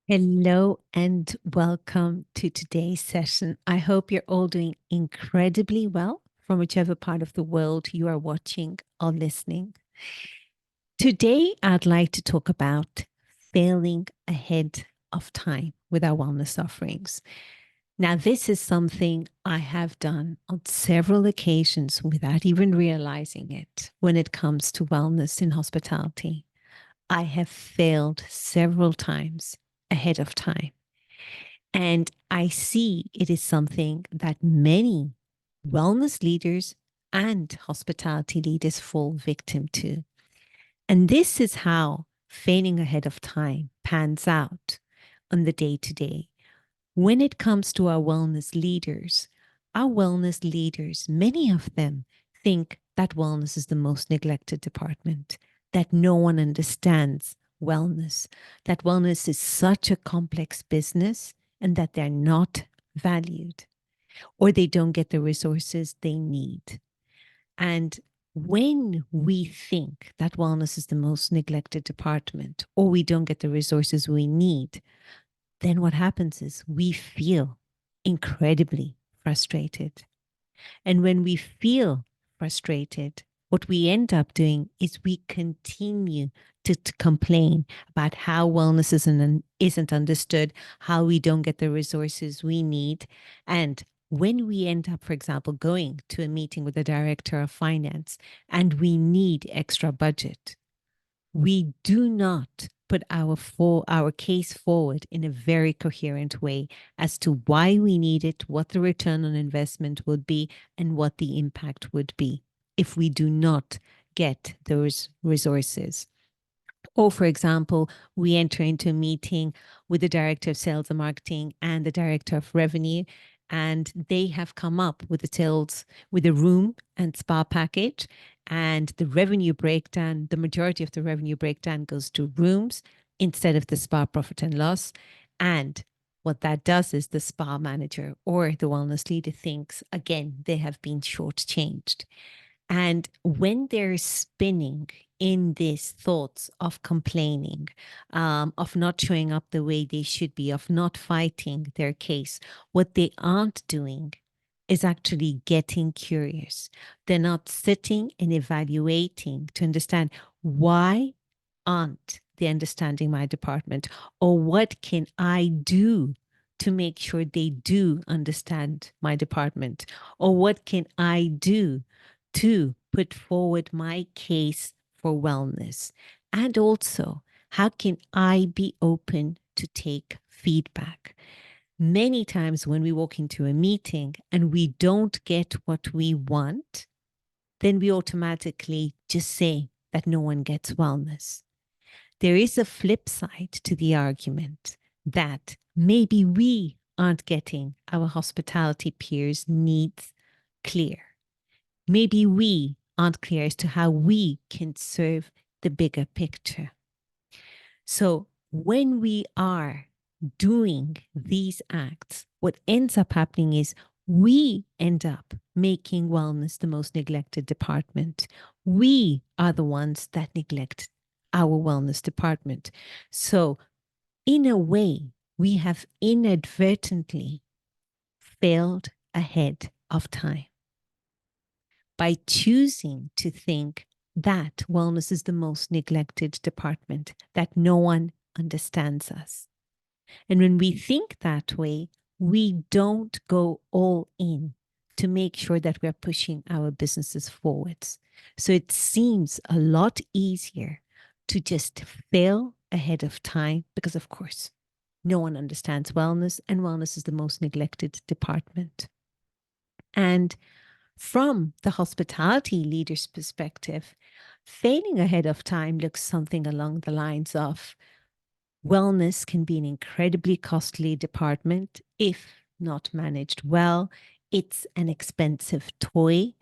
Hello and welcome to today's session. I hope you're all doing incredibly well from whichever part of the world you are watching or listening. Today, I'd like to talk about failing ahead of time with our wellness offerings. Now, this is something I have done on several occasions without even realizing it when it comes to wellness in hospitality. I have failed several times ahead of time. And I see it is something that many wellness leaders and hospitality leaders fall victim to. And this is how failing ahead of time pans out on the day to day. When it comes to our wellness leaders, many of them think that wellness is the most neglected department, that no one understands wellness, that wellness is such a complex business and that they're not valued or they don't get the resources they need. And when we think that wellness is the most neglected department or we don't get the resources we need, then what happens is we feel incredibly frustrated. And when we feel frustrated, what we end up doing is we continue to complain about how wellness isn't understood, how we don't get the resources we need. And when we end up, for example, going to a meeting with the director of finance and we need extra budget, we do not put our case forward in a very coherent way as to why we need it, what the return on investment would be, and what the impact would be if we do not get those resources. Or, for example, we enter into a meeting with the director of sales and marketing and the director of revenue, and they have come up with with a room and spa package. And the revenue breakdown, the majority of the revenue breakdown goes to rooms instead of the spa profit and loss. And what that does is the spa manager or the wellness leader thinks, again, they have been shortchanged. And when they're spinning in these thoughts of complaining, of not showing up the way they should be, of not fighting their case, what they aren't doing is actually getting curious. They're not sitting and evaluating to understand why aren't they understanding my department, or what can I do to make sure they do understand my department, or what can I do to put forward my case for wellness? And also, how can I be open to take feedback? Many times when we walk into a meeting and we don't get what we want, then we automatically just say that no one gets wellness. There is a flip side to the argument that maybe we aren't getting our hospitality peers' needs clear. Maybe we aren't clear as to how we can serve the bigger picture. So when we are doing these acts, what ends up happening is we end up making wellness the most neglected department. We are the ones that neglect our wellness department. So, in a way, we have inadvertently failed ahead of time by choosing to think that wellness is the most neglected department, that no one understands us. And when we think that way, we don't go all in to make sure that we're pushing our businesses forwards. So it seems a lot easier to just fail ahead of time because, of course, no one understands wellness, and wellness is the most neglected department. And from the hospitality leader's perspective, failing ahead of time looks something along the lines of wellness can be an incredibly costly department if not managed well. It's an expensive toy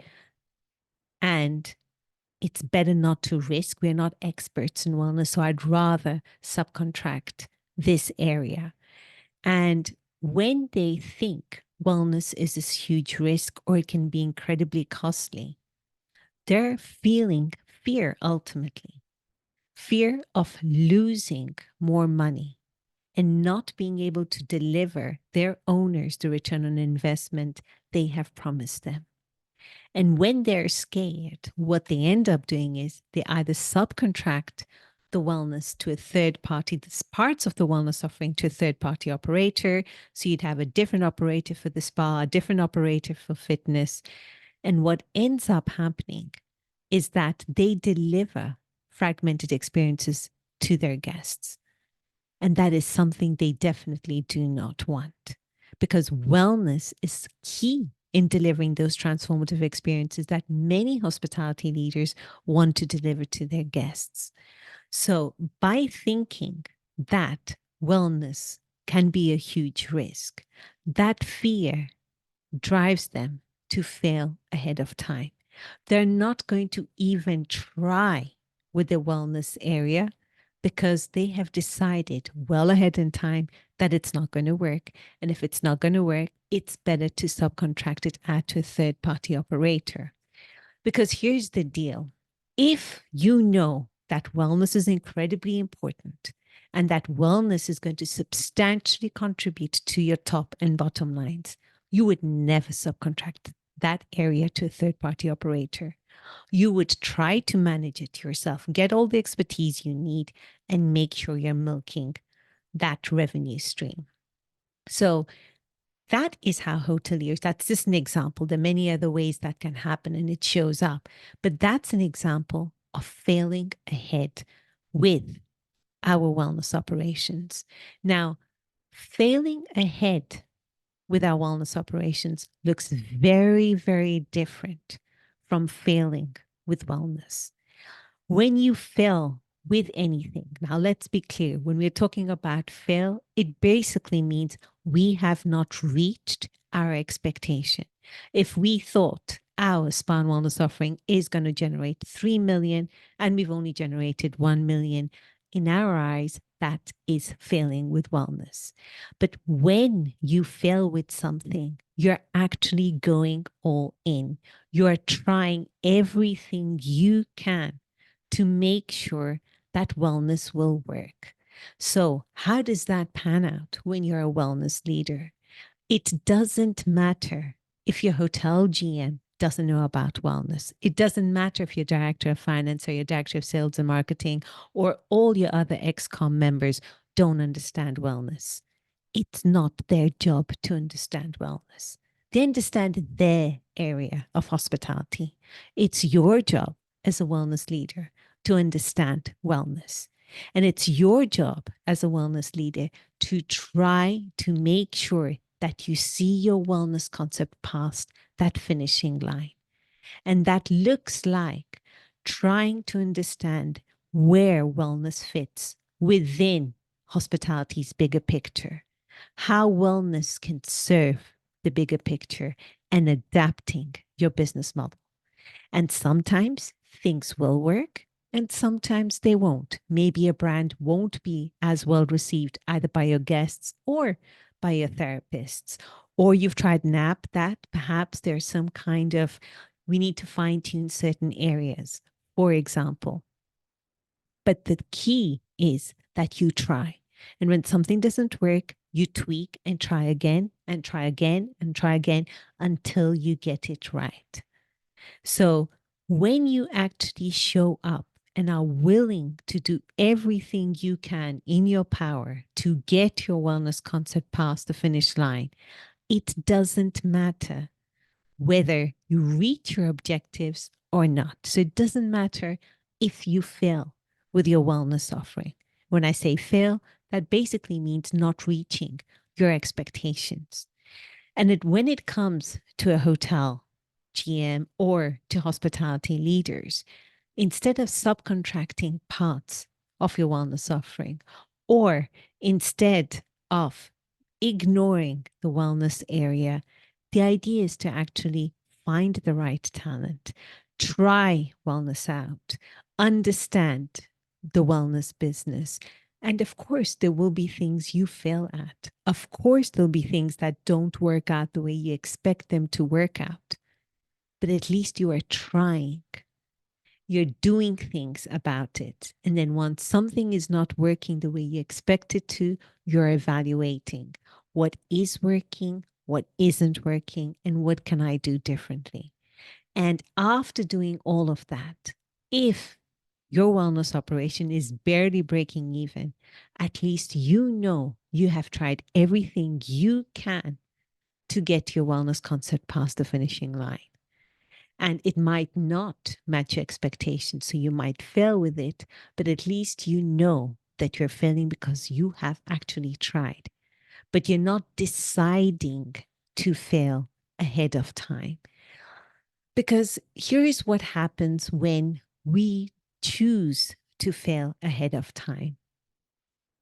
and it's better not to risk. We're not experts in wellness, so I'd rather subcontract this area. And when they think wellness is this huge risk or it can be incredibly costly, they're feeling fear ultimately, fear of losing more money. and not being able to deliver their owners the return on investment they have promised them. And when they're scared, what they end up doing is they either subcontract the wellness to a third party, this parts of the wellness offering to a third party operator. So you'd have a different operator for the spa, a different operator for fitness. And what ends up happening is that they deliver fragmented experiences to their guests. And that is something they definitely do not want, because wellness is key in delivering those transformative experiences that many hospitality leaders want to deliver to their guests. So by thinking that wellness can be a huge risk, that fear drives them to fail ahead of time. They're not going to even try with the wellness area because they have decided well ahead in time that it's not going to work. And if it's not going to work, it's better to subcontract it out to a third party operator. Because here's the deal. If you know that wellness is incredibly important and that wellness is going to substantially contribute to your top and bottom lines, you would never subcontract that area to a third party operator. You would try to manage it yourself, get all the expertise you need, and make sure you're milking that revenue stream. So that is how hoteliers, that's just an example. There are many other ways that can happen and it shows up. But that's an example of failing ahead with our wellness operations. Now, failing ahead with our wellness operations looks very, very different from failing with wellness. When you fail with anything, now let's be clear, when we're talking about fail, it basically means we have not reached our expectation. If we thought our spa and wellness offering is going to generate 3 million and we've only generated 1 million, in our eyes, that is failing with wellness. But when you fail with something, you're actually going all in. You're trying everything you can to make sure that wellness will work. So, how does that pan out when you're a wellness leader? It doesn't matter if your hotel GM doesn't know about wellness. It doesn't matter if your director of finance or your director of sales and marketing or all your other XCOM members don't understand wellness. It's not their job to understand wellness. They understand their area of hospitality. It's your job as a wellness leader to understand wellness. And it's your job as a wellness leader to try to make sure that you see your wellness concept past that finishing line. And that looks like trying to understand where wellness fits within hospitality's bigger picture, how wellness can serve the bigger picture, and adapting your business model. And sometimes things will work and sometimes they won't. Maybe a brand won't be as well received either by your guests or by your therapists. Or you've tried an app that perhaps there's some kind of, we need to fine tune certain areas, for example. But the key is that you try. And when something doesn't work, you tweak and try again and try again and try again until you get it right. So when you actually show up and are willing to do everything you can in your power to get your wellness concept past the finish line, it doesn't matter whether you reach your objectives or not. So it doesn't matter if you fail with your wellness offering. When I say fail, that basically means not reaching your expectations. And when it comes to a hotel GM or to hospitality leaders, instead of subcontracting parts of your wellness offering, or instead of ignoring the wellness area, the idea is to actually find the right talent, try wellness out, understand the wellness business. And of course, there will be things you fail at. Of course, there'll be things that don't work out the way you expect them to work out. But at least you are trying. You're doing things about it. And then once something is not working the way you expect it to, you're evaluating what is working, what isn't working, and what can I do differently. And after doing all of that, if your wellness operation is barely breaking even, at least you know you have tried everything you can to get your wellness concept past the finishing line. And it might not match your expectations. So you might fail with it, but at least you know that you're failing because you have actually tried. But you're not deciding to fail ahead of time. Because here is what happens when we choose to fail ahead of time.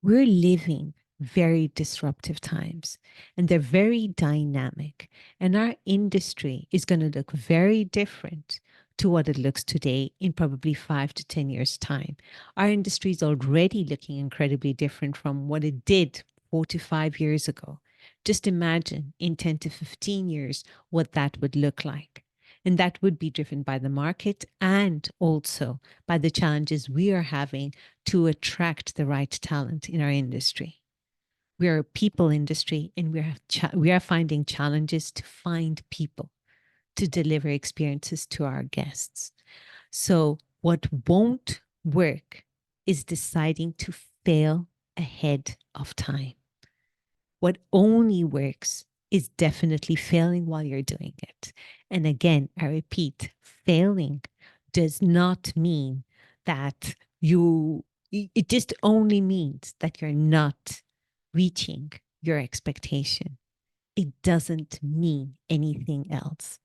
We're living very disruptive times and they're very dynamic. And our industry is going to look very different to what it looks today in probably 5 to 10 years' time. Our industry is already looking incredibly different from what it did 4 to 5 years ago. Just imagine in 10 to 15 years what that would look like. And that would be driven by the market and also by the challenges we are having to attract the right talent in our industry. We are a people industry and we are finding challenges to find people to deliver experiences to our guests. So what won't work is deciding to fail ahead of time. What only works is definitely failing while you're doing it. And again, I repeat, failing does not mean that it just only means that you're not reaching your expectation. It doesn't mean anything else.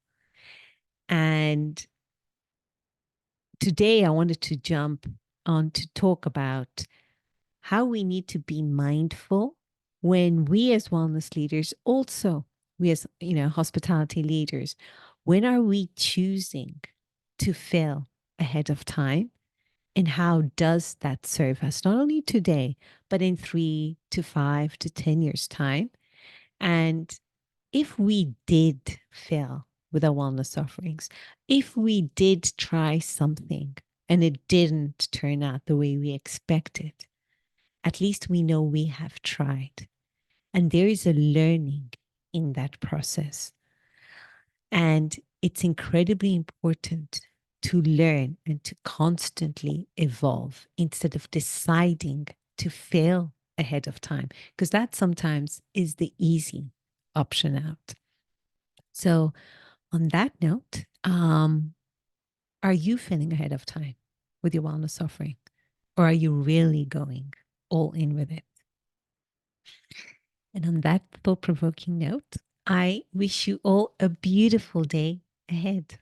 And today I wanted to jump on to talk about how we need to be mindful when we as wellness leaders, also we as hospitality leaders, when are we choosing to fail ahead of time, and how does that serve us not only today but in 3 to 5 to 10 years time. And if we did fail with our wellness offerings, if we did try something and it didn't turn out the way we expected, at least we know we have tried. And there is a learning in that process. And it's incredibly important to learn and to constantly evolve instead of deciding to fail ahead of time, because that sometimes is the easy option out. So, on that note, are you failing ahead of time with your wellness offering, or are you really going all in with it? And on that thought provoking note, I wish you all a beautiful day ahead.